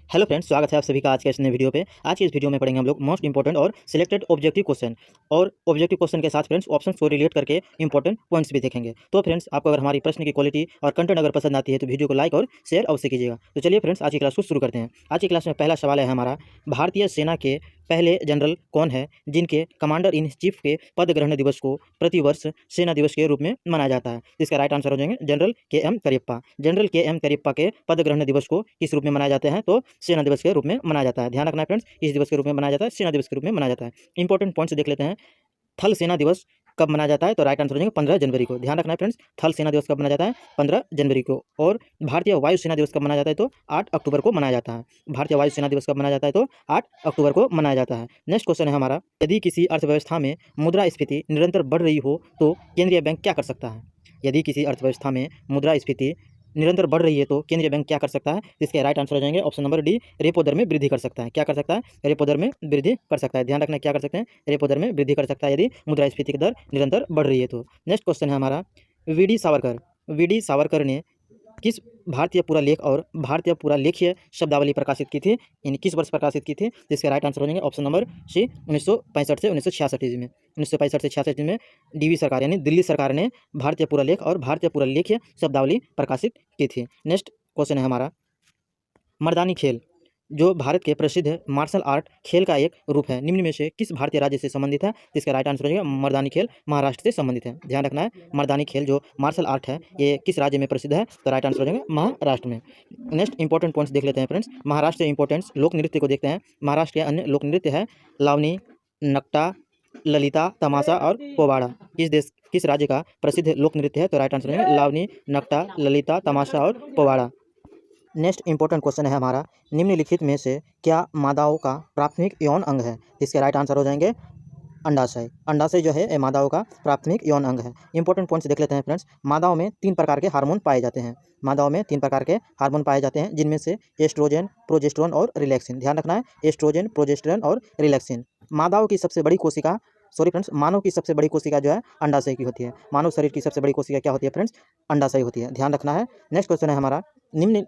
Hello friends, स्वागत है आप सभी का आज के इस नए वीडियो पे। आज की इस वीडियो में पढ़ेंगे हम लोग मोस्ट इंपॉर्टेंट और सिलेक्टेड ऑब्जेक्टिव क्वेश्चन और ऑब्जेक्टिव क्वेश्चन के साथ फ्रेंड्स ऑप्शंस को रिलेट करके इंपॉर्टेंट पॉइंट्स भी देखेंगे। तो फ्रेंड्स, आपको अगर हमारी प्रश्न की क्वालिटी और कंटेंट अगर पसंद आती है तो वीडियो को लाइक और शेयर अवश्य कीजिएगा। तो चलिए फ्रेंड्स, आज की क्लास को शुरू करते हैं। आज की क्लास में पहला सवाल है हमारा, भारतीय सेना के पहले जनरल कौन है जिनके कमांडर इन चीफ के पद ग्रहण दिवस को प्रतिवर्ष सेना दिवस के रूप में मनाया जाता है? इसका राइट आंसर हो जाएंगे जनरल के एम करियप्पा। जनरल के एम करियप्पा के पद ग्रहण दिवस को किस रूप में मनाया जाते हैं? तो सेना दिवस के रूप में मनाया जाता है। ध्यान रखना है फ्रेंड्स, इस दिवस के रूप में मनाया जाता है, सेना दिवस के रूप में मनाया जाता है। इंपॉर्टेंट पॉइंट्स देख लेते हैं। थल सेना दिवस कब मनाया जाता है? तो राइट आंसर हो जाएंगे 15 जनवरी को। ध्यान रखना है फ्रेंड्स, थल सेना दिवस कब मनाया जाता है? 15 जनवरी को। और भारतीय वायु सेना दिवस कब मनाया जाता है? तो 8 अक्टूबर को मनाया जाता है। भारतीय वायु सेना दिवस कब मनाया जाता है? तो 8 अक्टूबर को मनाया जाता है। नेक्स्ट क्वेश्चन है हमारा, यदि किसी अर्थव्यवस्था में मुद्रास्फीति निरंतर बढ़ रही हो तो केंद्रीय बैंक क्या कर सकता है? यदि किसी अर्थव्यवस्था में मुद्रास्फीति निरंतर बढ़ रही है तो केंद्रीय बैंक क्या कर सकता है? इसके राइट आंसर हो जाएंगे ऑप्शन नंबर डी, रेपो दर में वृद्धि कर सकता है। क्या कर सकता है? रेपो दर में वृद्धि कर सकता है। ध्यान रखना, क्या कर सकते हैं? रेपो दर में वृद्धि कर सकता है यदि मुद्रास्फीति की दर निरंतर बढ़ रही है तो। नेक्स्ट क्वेश्चन है हमारा, वी डी सावरकर ने किस भारतीय पुरालेख और भारतीय पुरालेखीय शब्दावली प्रकाशित की थी? यानी किस वर्ष प्रकाशित की थी? जिसके राइट आंसर हो जाएंगे ऑप्शन नंबर सी, 1965 से 1966 ईस्वी में। 1965 से 66 में डीवी सरकार यानी दिल्ली सरकार ने भारतीय पुरालेख और भारतीय पुरालेखीय शब्दावली प्रकाशित की थी। नेक्स्ट क्वेश्चन है हमारा, मर्दानी खेल जो भारत के प्रसिद्ध मार्शल आर्ट खेल का एक रूप है, निम्न में से किस भारतीय राज्य से संबंधित है? जिसका राइट आंसर हो जाएगा मर्दानी खेल महाराष्ट्र से संबंधित है। ध्यान रखना है, मर्दानी खेल जो मार्शल आर्ट है ये किस राज्य में प्रसिद्ध है? तो राइट आंसर हो जाएगा महाराष्ट्र में। नेक्स्ट इंपॉर्टेंट पॉइंट्स देख लेते हैं फ्रेंड्स। महाराष्ट्र के इंपॉर्टेंट्स लोक नृत्य को देखते हैं। महाराष्ट्र के अन्य लोक नृत्य है लावनी, नकटा, ललिता, तमाशा और पोवाड़ा। किस राज्य का प्रसिद्ध लोक नृत्य है? तो राइट आंसर हो जाएगा लावनी, नकटा, ललिता, तमाशा और पोवाड़ा। नेक्स्ट इंपॉर्टेंट क्वेश्चन है हमारा, निम्नलिखित में से क्या मादाओं का प्राथमिक यौन अंग है? इसके राइट आंसर हो जाएंगे अंडाशय। अंडाशय जो है ये मादाओं का प्राथमिक यौन अंग है। इंपॉर्टेंट पॉइंट्स देख लेते हैं फ्रेंड्स। मादाओं में 3 प्रकार के हार्मोन पाए जाते हैं। मादाओं में 3 प्रकार के हार्मोन पाए जाते हैं, जिनमें से एस्ट्रोजन, प्रोजेस्टेरोन और रिलैक्सिन। ध्यान रखना है, एस्ट्रोजन, प्रोजेस्टेरोन और रिलैक्सिन। मादाओं की सबसे बड़ी कोशिका फ्रेंड्स, मानव की सबसे बड़ी कोशिका जो है अंडाशय की होती है। मानव शरीर की सबसे बड़ी कोशिका क्या होती है फ्रेंड्स? अंडाशय होती है। ध्यान रखना है। नेक्स्ट क्वेश्चन है हमारा, निम्न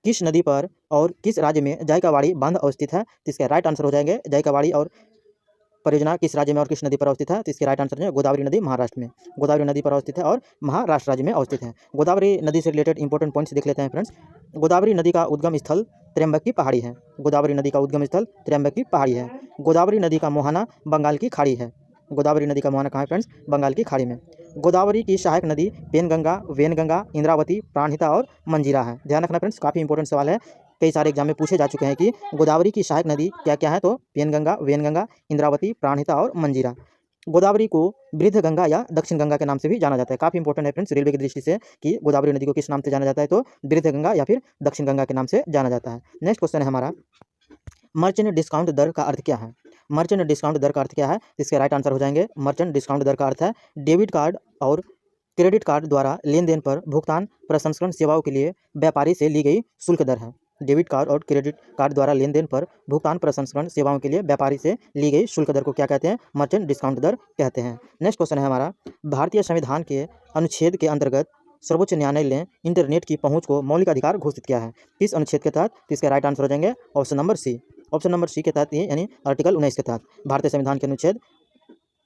किस नदी पर और किस राज्य में जायकावाड़ी बांध अवस्थित है? तो इसके राइट आंसर हो जाएंगे जायकावाड़ी और परियोजना किस राज्य में और किस नदी पर अवस्थित है? तो इसके राइट आंसर है गोदावरी नदी महाराष्ट्र में। गोदावरी नदी पर अवस्थित है और महाराष्ट्र राज्य में अवस्थित है। गोदावरी नदी से रिलेटेड इंपॉर्टेंट पॉइंट्स देख लेते हैं फ्रेंड्स। गोदावरी नदी का उद्गम स्थल त्र्यंबक की पहाड़ी है। गोदावरी नदी का उद्गम स्थल त्र्यंबक की पहाड़ी है। गोदावरी नदी का मोहना बंगाल की खाड़ी है। गोदावरी नदी का मोहना कहाँ है फ्रेंड्स? बंगाल की खाड़ी में। गोदावरी की सहायक नदी पेनगंगा, वेनगंगा, इंद्रावती, प्राणहिता और मंजीरा है। ध्यान रखना फ्रेंड्स, काफ़ी इंपॉर्टेंट सवाल है, कई सारे एग्जाम में पूछे जा चुके हैं कि गोदावरी की सहायक नदी क्या क्या है? तो पेनगंगा, वेनगंगा, इंद्रावती, प्राणहिता और मंजीरा। गोदावरी को वृद्ध गंगा या दक्षिण गंगा के नाम से भी जाना जाता है। काफ़ी इंपॉर्टेंट है फ्रेंड्स रेलवे की दृष्टि से कि गोदावरी नदी को किस नाम से जाना जाता है? तो वृद्ध गंगा या फिर दक्षिण गंगा के नाम से जाना जाता है। नेक्स्ट क्वेश्चन है हमारा, मर्चेंट डिस्काउंट दर का अर्थ क्या है? मर्चेंट डिस्काउंट दर का अर्थ क्या है? इसके राइट आंसर हो जाएंगे मर्चेंट डिस्काउंट दर का अर्थ है डेबिट कार्ड और क्रेडिट कार्ड द्वारा लेन देन पर भुगतान प्रसंस्करण सेवाओं के लिए व्यापारी से ली गई शुल्क दर है। डेबिट कार्ड और क्रेडिट कार्ड द्वारा लेन देन पर भुगतान प्रसंस्करण सेवाओं के लिए व्यापारी से ली गई शुल्क दर को क्या कहते हैं? मर्चेंट डिस्काउंट दर कहते हैं। नेक्स्ट क्वेश्चन है हमारा, भारतीय संविधान के अनुच्छेद के अंतर्गत सर्वोच्च न्यायालय ने इंटरनेट की पहुंच को मौलिक अधिकार घोषित किया है। किस अनुच्छेद के तहत? इसके राइट आंसर हो जाएंगे option number C. Option number C के तहत ये यानी आर्टिकल 19 के तहत भारतीय संविधान के अनुच्छेद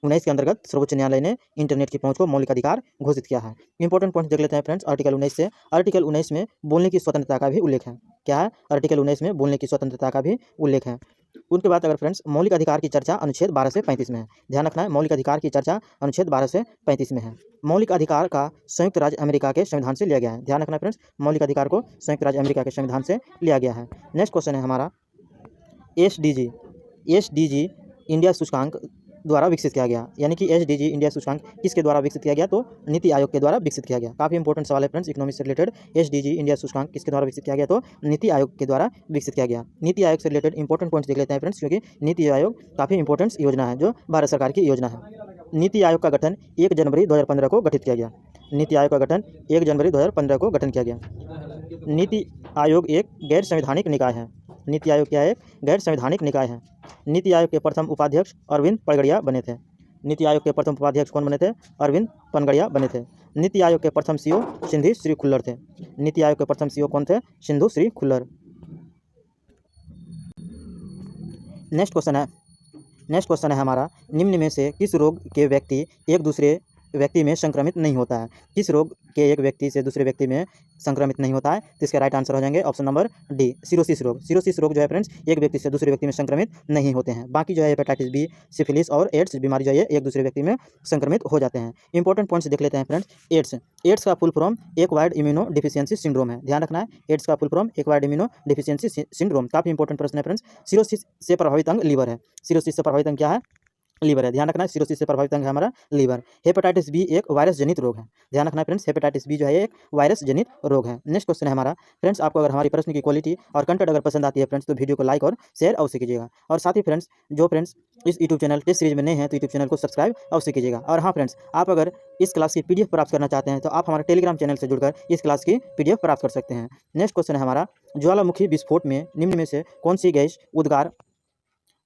19 के अंतर्गत सर्वोच्च न्यायालय ने इंटरनेट की पहुंच को मौलिक अधिकार घोषित किया है। इंपॉर्टेंट पॉइंट देख लेते हैं फ्रेंड्स आर्टिकल 19 से। आर्टिकल 19 में बोलने की स्वतंत्रता का भी उल्लेख है। क्या है? आर्टिकल 19 में बोलने की स्वतंत्रता का भी उल्लेख है। उनके बाद अगर फ्रेंड्स मौलिक अधिकार की चर्चा अनुच्छेद 12 से 35 में है। ध्यान रखना है, मौलिक अधिकार की चर्चा अनुच्छेद 12 से 35 में है। मौलिक अधिकार का संयुक्त राज्य अमेरिका के संविधान से लिया गया है। ध्यान रखना फ्रेंड्स, मौलिक अधिकार को संयुक्त राज्य अमेरिका के संविधान से लिया गया है। नेक्स्ट क्वेश्चन है हमारा, एसडीजी इंडिया सूचकांक द्वारा विकसित किया गया, यानी कि एसडीजी इंडिया सूचकांक किसके द्वारा विकसित किया गया? तो नीति आयोग के द्वारा विकसित किया गया। काफ़ी इंपॉर्टेंट सवाल है फ्रेंड्स इकोनॉमिक्स से रिलेटेड। एसडीजी इंडिया सूचकांक किसके द्वारा विकसित किया गया? तो नीति आयोग के द्वारा विकसित किया गया। नीति आयोग से रिलेटेड इंपॉर्टेंट पॉइंट्स देख लेते हैं फ्रेंड्स, क्योंकि नीति आयोग काफ़ी इंपॉर्टेंट योजना है जो भारत सरकार की योजना है। नीति आयोग का गठन 1 जनवरी 2015 को गठित किया गया। नीति आयोग का गठन 1 जनवरी 2015 को गठन किया गया। नीति आयोग एक गैर संवैधानिक निकाय है। नीति आयोग क्या है? एक गैर संवैधानिक निकाय है। नीति आयोग के प्रथम उपाध्यक्ष अरविंद पनगड़िया बने थे। नीति आयोग के प्रथम उपाध्यक्ष कौन बने थे? अरविंद पनगड़िया बने थे। नीति आयोग के प्रथम सीईओ सिंधु श्री खुल्लर थे। नीति आयोग के प्रथम सीईओ कौन थे? सिंधु श्री खुल्लर। नेक्स्ट क्वेश्चन है हमारा, निम्न में से किस रोग के व्यक्ति एक दूसरे व्यक्ति में संक्रमित नहीं होता है? किस रोग के एक व्यक्ति से दूसरे व्यक्ति में संक्रमित नहीं होता है? तो इसका राइट आंसर हो जाएंगे ऑप्शन नंबर डी, सिरोसिस रोग। सिरोसिस रोग जो है फ्रेंड्स एक व्यक्ति से दूसरे व्यक्ति में संक्रमित नहीं होते हैं। बाकी जो है हेपेटाइटिस बी, सिफिलिस और एड्स बीमारी जो है एक दूसरे व्यक्ति में संक्रमित हो जाते हैं। इंपॉर्टेंट पॉइंट्स देख लेते हैं फ्रेंड्स। एड्स का full form acquired immuno deficiency syndrome है, ध्यान रखना है। एड्स का full form acquired immuno deficiency syndrome, काफी इंपॉर्टेंट प्रश्न है फ्रेंड्स। सिरोसिस से प्रभावित अंग लीवर है। सिरोसिस से प्रभावित अंग क्या है? लीवर है, ध्यान रखना है। सिरोसिस से प्रभावित अंग है हमारा लीवर। हेपेटाइटिस बी एक वायरस जनित रोग है, ध्यान रखना है फ्रेंड्स। हेपेटाइटिस बी जो है एक वायरस जनित रोग है। नेक्स्ट क्वेश्चन है हमारा फ्रेंड्स, आपको अगर हमारी प्रश्न की क्वालिटी और कंटेंट अगर पसंद आती है फ्रेंड्स तो वीडियो को लाइक और शेयर अवश्य कीजिएगा। और साथ ही फ्रेंड्स जो फ्रेंड्स इस यूट्यूब चैनल टेस्ट सीरीज में नए हैं तो यूट्यूब चैनल को सब्सक्राइब अवश्य कीजिएगा। और हाँ फ्रेंड्स, आप अगर इस क्लास की PDF प्राप्त करना चाहते हैं तो आप हमारे टेलीग्राम चैनल से जुड़कर इस क्लास की PDF प्राप्त कर सकते हैं। नेक्स्ट क्वेश्चन है हमारा, ज्वालामुखी विस्फोट में निम्न में से कौन सी गैस उद्गार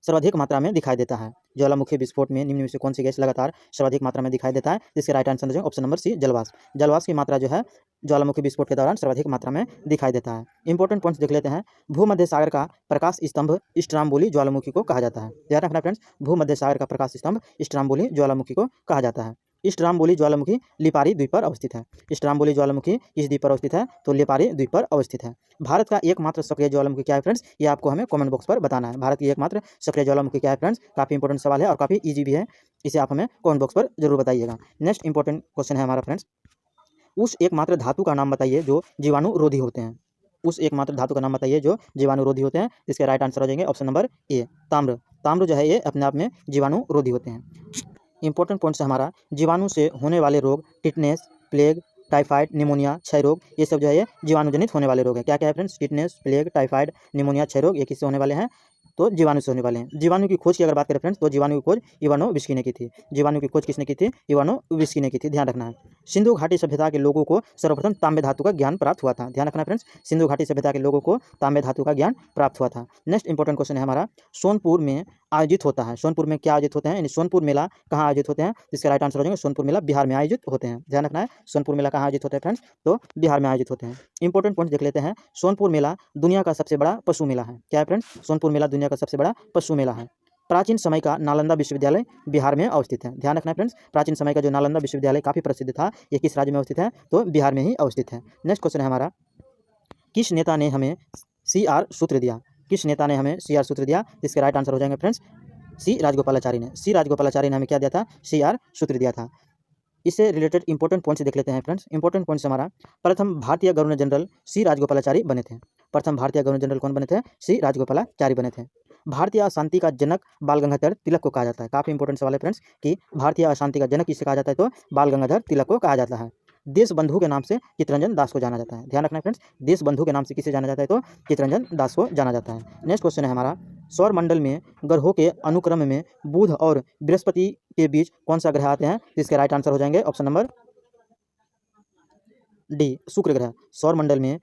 सर्वाधिक मात्रा में दिखाई देता है? ज्वालामुखी विस्फोट में निम्न में से कौन सी गैस लगातार सर्वाधिक मात्रा में दिखाई देता है? इसके राइट आंसर हो जाएगा ऑप्शन नंबर सी, जलवाष्प। जलवाष्प की मात्रा जो है ज्वालामुखी विस्फोट के दौरान सर्वाधिक मात्रा में दिखाई देता है। इंपॉर्टेंट पॉइंट्स देख लेते हैं। भूमध्य सागर का प्रकाश स्तंभ स्ट्राम्बोली ज्वालामुखी को कहा जाता है, ध्यान रखना फ्रेंड्स। भूमध्य सागर का प्रकाश स्तंभ स्ट्राम्बोली ज्वालामुखी को कहा जाता है। स्ट्राम्बोली ज्वालामुखी लिपारी द्वीप पर अवस्थित है। स्ट्राम्बोली ज्वालामुखी इस द्वीप पर अवस्थित है तो लिपारी द्वीप पर अवस्थित है। भारत का एकमात्र सक्रिय ज्वालामुखी क्या है फ्रेंड्स? ये आपको हमें कमेंट बॉक्स पर बताना है। भारत की एकमात्र सक्रिय ज्वालामुखी क्या है फ्रेंड्स? काफी इंपॉर्टेंट सवाल है और काफी इजी भी है, इसे आप हमें कमेंट बॉक्स पर जरूर बताइएगा। नेक्स्ट इंपॉर्टेंट क्वेश्चन है हमारा फ्रेंड्स, उस एकमात्र धातु का नाम बताइए जो जीवाणुरोधी होते हैं। उस एकमात्र धातु का नाम बताइए जो जीवाणुरोधी होते हैं। इसके राइट आंसर हो जाएंगे ऑप्शन नंबर ए, ताम्र। ताम्र जो है ये अपने आप में जीवाणुरोधी होते हैं। इंपॉर्टेंट पॉइंट्स हमारा, जीवाणु से होने वाले रोग टिटनेस, प्लेग, टाइफाइड, निमोनिया, क्षय रोग, ये सब जो है ये जीवाणुजनित होने वाले रोग है। क्या क्या है friends? Tetanus, plague, typhoid, pneumonia, क्षय रोग, ये किससे होने वाले हैं? तो जीवाणु से होने वाले हैं। जीवाणु की खोज की अगर बात करें फ्रेंड्स तो जीवाणु की खोज इवानोविस्की ने की थी। जीवाणु की खोज किसने की थी? इवानोविस्की ने की थी, ध्यान रखना है। सिंधु घाटी सभ्यता के लोगों को सर्वप्रथम तांबे धातु का ज्ञान प्राप्त हुआ था, ध्यान रखना फ्रेंड्स। सिंधु घाटी सभ्यता के लोगों को तांबे धातु का ज्ञान प्राप्त हुआ था। नेक्स्ट इंपॉर्टेंट क्वेश्चन है हमारा, सोनपुर में आयोजित होता है। सोनपुर में क्या आयोजित होते हैं? यानी सोनपुर मेला कहाँ आयोजित होते हैं? इसका राइट आंसर हो जाएगा सोनपुर मेला बिहार में आयोजित होते हैं, ध्यान रखना है। सोनपुर मेला कहाँ आयोजित होते हैं फ्रेंड्स? तो बिहार में आयोजित होते हैं। इंपॉर्टेंट पॉइंट देख लेते हैं। सोनपुर मेला दुनिया का सबसे बड़ा पशु मेला है। क्या है फ्रेंड्स? सोनपुर मेला दुनिया का सबसे बड़ा पशु मेला है। प्राचीन समय का नालंदा विश्वविद्यालय बिहार में अवस्थित है, ध्यान रखना है फ्रेंड्स। प्राचीन समय का जो नालंदा विश्वविद्यालय काफी प्रसिद्ध था, ये किस राज्य में अवस्थित है? तो बिहार में ही अवस्थित है। नेक्स्ट क्वेश्चन है हमारा, किस नेता ने हमें CR सूत्र दिया? किस नेता ने हमें CR सूत्र दिया? इसके राइट आंसर हो जाएंगे फ्रेंड्स सी राजगोपालाचारी ने। सी राजगोपालाचारी ने हमें क्या दिया था? CR सूत्र दिया था। इससे रिलेटेड इंपॉर्टेंट पॉइंट्स देख लेते हैं फ्रेंड्स। इंपॉर्टेंट पॉइंट्स हमारा, प्रथम भारतीय गवर्नर जनरल सी राजगोपालाचारी बने थे। प्रथम भारतीय गवर्नर जनरल कौन बने थे? सी राजगोपालाचारी बने थे। भारतीय अशांति का जनक बाल गंगाधर तिलक को कहा जाता है। काफी इंपॉर्टेंट सवाल है फ्रेंड्स कि भारतीय अशांति का जनक किसे कहा जाता है? तो बाल गंगाधर तिलक को कहा जाता है। देश बंधु के नाम से चित्तरंजन दास को जाना जाता है, ध्यान रखना फ्रेंड्स। देश बंधु के नाम से किसे जाना जाता है? तो चित्तरंजन दास को जाना जाता है। नेक्स्ट क्वेश्चन है हमारा, सौर मंडल में ग्रहों के अनुक्रम में बुध और बृहस्पति के बीच कौन सा ग्रह आते हैं? इसके राइट आंसर हो जाएंगे ऑप्शन नंबर डी, शुक्र ग्रह। सौर मंडल में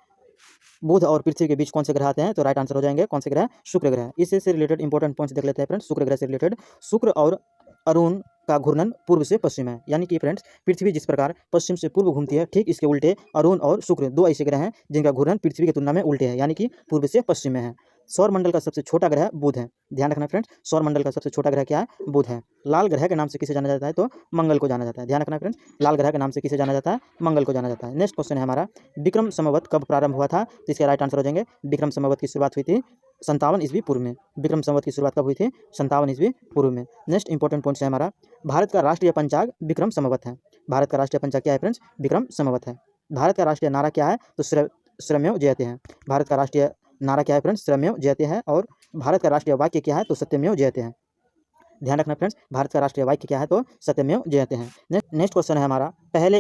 बुध और पृथ्वी के बीच कौन से ग्रह आते हैं? तो राइट आंसर हो जाएंगे कौन से ग्रह? शुक्र ग्रह। इससे से रिलेटेड इंपॉर्टेंट पॉइंट्स देख लेते हैं फ्रेंड्स। शुक्र ग्रह से रिलेटेड, शुक्र और अरुण का घूर्णन पूर्व से पश्चिम है, यानी कि फ्रेंड्स पृथ्वी जिस प्रकार पश्चिम से पूर्व घूमती है, ठीक इसके उल्टे अरुण और शुक्र दो ऐसे ग्रह हैं जिनका घूर्णन पृथ्वी की तुलना में उल्टे है, यानी कि पूर्व से पश्चिम में है। सौर मंडल का सबसे छोटा ग्रह बुध है, ध्यान रखना फ्रेंड्स। सौर मंडल का सबसे छोटा ग्रह क्या है? बुध है। लाल ग्रह के नाम से किसे जाना जाता है? तो मंगल को जाना जाता है, ध्यान रखना फ्रेंड्स। लाल ग्रह के नाम से किसे जाना जाता है? मंगल को जाना जाता है। नेक्स्ट क्वेश्चन है हमारा, विक्रम संवत कब प्रारंभ हुआ था? तो इसके राइट आंसर हो जाएंगे, विक्रम संवत की शुरुआत हुई थी 57 ईस्वी पूर्व में। विक्रम संवत की शुरुआत कब हुई थी? 57 ईस्वी पूर्व में। नेक्स्ट इंपॉर्टेंट पॉइंट है हमारा, भारत का राष्ट्रीय पंचांग विक्रम संवत है। भारत का राष्ट्रीय पंचांग क्या है फ्रेंड्स? विक्रम संवत है। भारत का राष्ट्रीय नारा क्या है? तो श्रमेव जयते हैं। भारत का राष्ट्रीय नारा क्या है फ्रेंड्स? श्रमेव जयते हैं। और भारत का राष्ट्रीय वाक्य क्या है? तो सत्यमेव जयते हैं। ध्यान रखना फ्रेंड्स, भारत का राष्ट्रीय वाक्य क्या है? तो सत्यमेव जयते हैं। नेक्स्ट क्वेश्चन है हमारा, पहले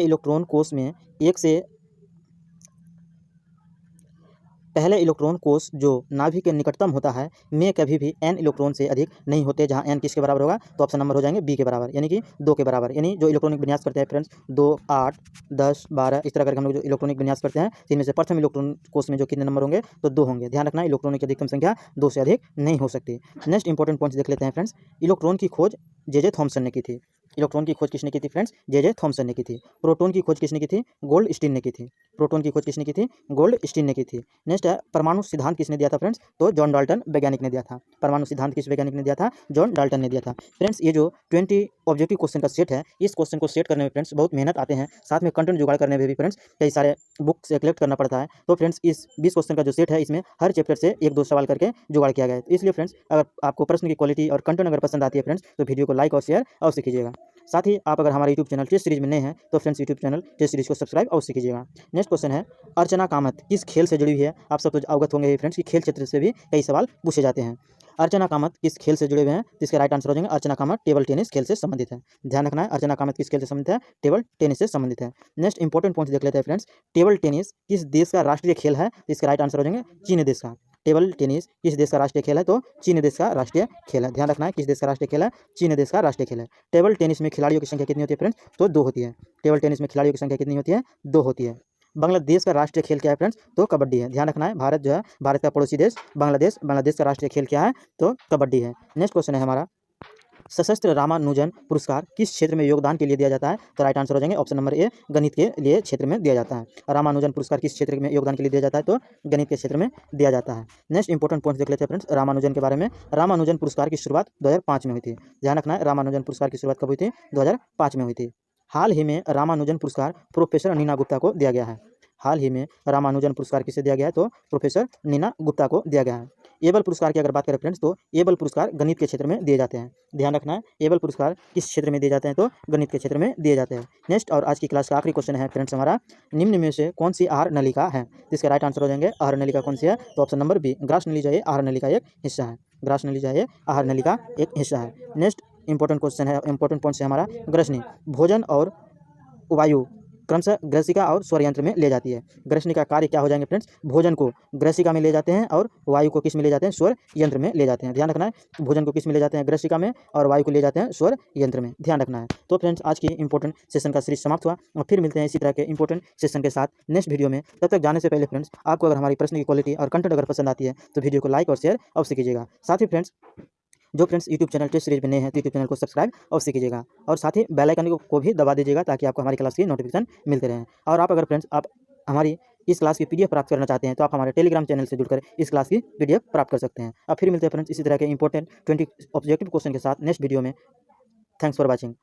इलेक्ट्रॉन कोष जो नाभि के निकटतम होता है में कभी भी n इलेक्ट्रॉन से अधिक नहीं होते, जहां n किसके बराबर होगा? तो ऑप्शन नंबर हो जाएंगे बी के बराबर, यानी कि 2 के बराबर। यानी जो इलेक्ट्रॉनिक विन्यास करते हैं फ्रेंड्स 2, 8, 10, 12 इस तरह करके हम लोग जो इलेक्ट्रॉनिक विन्यास करते हैं, इनमें से प्रथम इलेक्ट्रॉन कोष में जो कितने नंबर होंगे? तो 2 होंगे। ध्यान रखना, इलेक्ट्रॉनिक की अधिकतम संख्या 2 से अधिक नहीं हो सकती। नेक्स्ट इंपॉर्टेंट पॉइंट्स देख लेते हैं फ्रेंड्स। इलेक्ट्रॉन की खोज जे थॉमसन ने की थी। इलेक्ट्रॉन की खोज किसने की थी फ्रेंड्स? जे थॉमसन ने की थी। प्रोटॉन की खोज किसने की थी? गोल्डस्टीन ने की थी। प्रोटॉन की खोज किसने की थी? गोल्डस्टीन ने की थी। नेक्स्ट है परमाणु सिद्धांत किसने दिया था फ्रेंड्स? तो जॉन डाल्टन वैज्ञानिक ने दिया था। परमाणु सिद्धांत किस वैज्ञानिक ने दिया था? जॉन डाल्टन ने दिया था। फ्रेंड्स ये जो 20 ऑब्जेक्टिव क्वेश्चन का सेट है, इस क्वेश्चन को सेट करने में फ्रेंड्स बहुत मेहनत आते हैं, साथ में कंटेंट जुगाड़ करने में भी फ्रेंड्स कई सारे बुक से कलेक्ट करना पड़ता है। तो फ्रेंड्स इस 20 क्वेश्चन का जो सेट है, इसमें हर चैप्टर से 1-2 सवाल करके जुगाड़ किया गया है। तो इसलिए फ्रेंड्स अगर आपको प्रश्न की क्वालिटी और कंटेंट अगर पसंद आती है फ्रेंड्स, तो वीडियो को लाइक और शेयर अवश्य कीजिएगा। साथ ही आप अगर हमारे यूट्यूब चैनल टेस्ट सीरीज में नए हैं, तो friends YouTube channel test series को सब्सक्राइब अवश्य कीजिएगा। नेक्स्ट क्वेश्चन है, अर्चना कामत किस खेल से जुड़ी हुई है? आप सब तो अवगत होंगे फ्रेंड्स कि खेल क्षेत्र से भी कई सवाल पूछे जाते हैं। अर्चना कामत किस खेल से जुड़े हुए हैं? तो इसके राइट आंसर हो जाएंगे अर्चना कामत टेबल टेनिस खेल से संबंधित है। ध्यान रखना है, अर्चना कामत किस खेल से संबंधित है? टेबल टेनिस से संबंधित है। नेक्स्ट इंपॉर्टेंट पॉइंट देख लेते हैं फ्रेंड्स, टेबल टेनिस किस देश का राष्ट्रीय खेल है? तो इसके राइट आंसर हो जाएंगे चीन देश का। टेबल टेनिस किस देश का राष्ट्रीय खेल है? तो चीन देश का राष्ट्रीय खेल है। ध्यान रखना है, किस देश का राष्ट्रीय खेल है? चीन देश का राष्ट्रीय खेल है। टेबल टेनिस में खिलाड़ियों की संख्या कितनी होती है फ्रेंड्स? तो 2 होती है। टेबल टेनिस में खिलाड़ियों की संख्या कितनी होती है? 2 होती है। बांग्लादेश का राष्ट्रीय खेल क्या है फ्रेंड्स? तो कबड्डी है। ध्यान रखना है, भारत जो है, भारत का पड़ोसी देश बांग्लादेश, बांग्लादेश का राष्ट्रीय खेल क्या है? तो कबड्डी है। नेक्स्ट क्वेश्चन है हमारा, सशस्त्र रामानुजन पुरस्कार किस क्षेत्र में योगदान के लिए दिया जाता है? तो राइट आंसर हो जाएंगे ऑप्शन नंबर ए, गणित के लिए क्षेत्र में दिया जाता है। रामानुजन पुरस्कार किस क्षेत्र में योगदान के लिए दिया जाता है? तो गणित के क्षेत्र में दिया जाता है। नेक्स्ट इंपॉर्टेंट पॉइंट देख लेते हैं फ्रेंड्स रामानुजन के बारे में। रामानुजन पुरस्कार की शुरुआत 2005 में हुई थी। ध्यान रखना है, रामानुजन पुरस्कार की शुरुआत कब हुई थी? 2005 में हुई थी। हाल ही में रामानुजन पुरस्कार प्रोफेसर नीना गुप्ता को दिया गया है। हाल ही में रामानुजन पुरस्कार किसे दिया गया है? तो प्रोफेसर नीना गुप्ता को दिया गया है। एबल पुरस्कार की अगर बात करें फ्रेंड्स, तो एबल पुरस्कार गणित के क्षेत्र में दिए जाते हैं। ध्यान रखना है, एबल पुरस्कार किस क्षेत्र में दिए जाते हैं? तो गणित के क्षेत्र में दिए जाते हैं। नेक्स्ट और आज की क्लास का आखिरी क्वेश्चन है फ्रेंड्स हमारा, निम्न में से कौन सी आहार नलिका है? इसका राइट आंसर हो जाएंगे आहार नलिका कौन सी है? तो ऑप्शन नंबर बी, ग्रास नली जो है आहार नली का एक हिस्सा है। ग्रास नली जो है आहार नली का एक हिस्सा है। नेक्स्ट इंपॉर्टेंट क्वेश्चन है, इंपॉर्टेंट पॉइंट है हमारा, ग्रसनी भोजन और वायु क्रमशः ग्रसिका और स्वर यंत्र में ले जाती है। ग्रसनी का कार्य क्या हो जाएंगे फ्रेंड्स? भोजन को ग्रसिका में ले जाते हैं और वायु को किस में ले जाते हैं? स्वर यंत्र में ले जाते हैं। ध्यान रखना है, भोजन को किस में ले जाते हैं? ग्रसिका में, और वायु को ले जाते हैं स्वर यंत्र में। ध्यान रखना है। तो फ्रेंड्स आज की इंपॉर्टेंट सेशन का सीरीज समाप्त हुआ, और फिर मिलते हैं इसी तरह के इंपॉर्टेंट सेशन के साथ नेक्स्ट वीडियो में। तब तक जाने से पहले फ्रेंड्स, आपको अगर हमारी प्रश्न की क्वालिटी और कंटेंट अगर पसंद आती है, तो वीडियो को लाइक और शेयर अवश्य कीजिएगा। साथ ही फ्रेंड्स, जो friends YouTube channel test series में नए हैं, तो यूट्यूब चैनल को सब्सक्राइब अवश्य कीजिएगा, और साथ ही बेल आइकन को भी दबा दीजिएगा, ताकि आपको हमारी क्लास की नोटिफिकेशन मिलते रहें। और आप अगर फ्रेंड्स आप हमारी इस क्लास की पीडीएफ प्राप्त करना चाहते हैं, तो आप हमारे टेलीग्राम चैनल से जुड़कर इस क्लास की पीडीएफ प्राप्त कर सकते हैं। अब फिर मिलते हैं फ्रेंड्स इसी तरह के इंपॉर्टेंट 20 ऑब्जेक्टिव क्वेश्चन के साथ नेक्स्ट वीडियो में। Thanks for watching.